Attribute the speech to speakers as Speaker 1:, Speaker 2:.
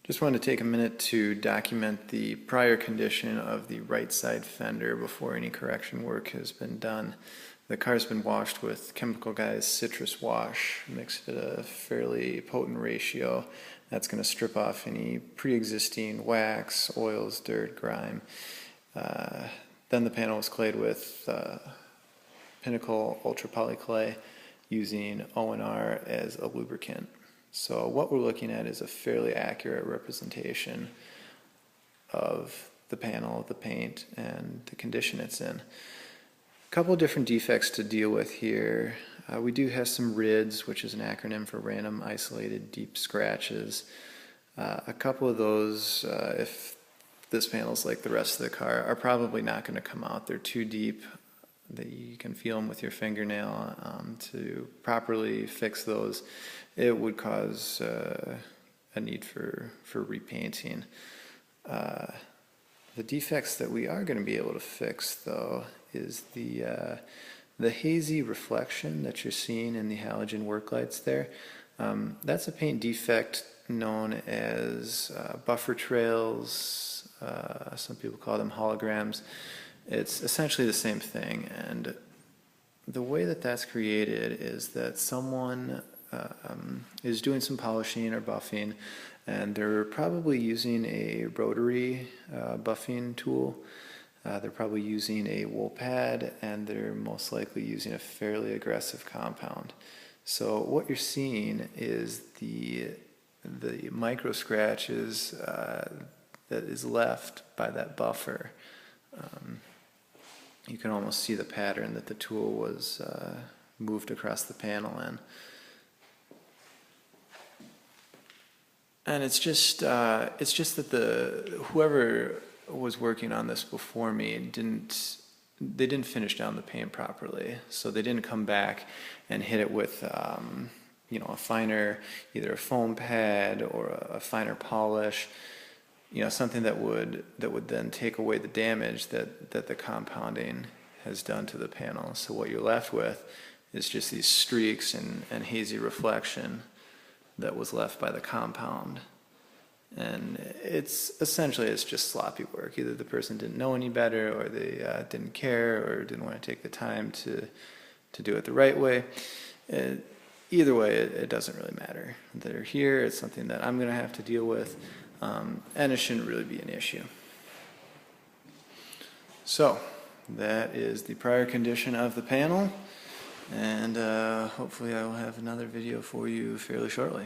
Speaker 1: Just wanted to take a minute to document the prior condition of the right side fender before any correction work has been done. The car's been washed with Chemical Guys citrus wash, mixed at a fairly potent ratio. That's going to strip off any pre-existing wax, oils, dirt, grime. Then the panel was clayed with Pinnacle Ultra Poly Clay using O&R as a lubricant. So what we're looking at is a fairly accurate representation of the panel, the paint, and the condition it's in. A couple of different defects to deal with here. We do have some RIDs, which is an acronym for Random Isolated Deep Scratches. A couple of those, if this panel's like the rest of the car, are probably not going to come out. They're too deep that you can feel them with your fingernail. To properly fix those, it would cause a need for repainting. The defects that we are going to be able to fix, though, is the hazy reflection that you're seeing in the halogen work lights there. That's a paint defect known as buffer trails. Some people call them holograms. It's essentially the same thing, and the way that that's created is that someone is doing some polishing or buffing, and they're probably using a rotary buffing tool. They're probably using a wool pad, and they're most likely using a fairly aggressive compound. So what you're seeing is the micro scratches that is left by that buffer. You can almost see the pattern that the tool was moved across the panel in. And it's just that whoever was working on this before me didn't finish down the paint properly, so they didn't come back and hit it with a finer, either a foam pad or a finer polish, something that would then take away the damage that the compounding has done to the panel. So what you're left with is just these streaks and hazy reflection that was left by the compound. And it's just sloppy work. Either the person didn't know any better, or they didn't care, or didn't want to take the time to do it the right way. Either way, it doesn't really matter. They're here, it's something that I'm going to have to deal with, and it shouldn't really be an issue. So, that is the prior condition of the panel, and hopefully I will have another video for you fairly shortly.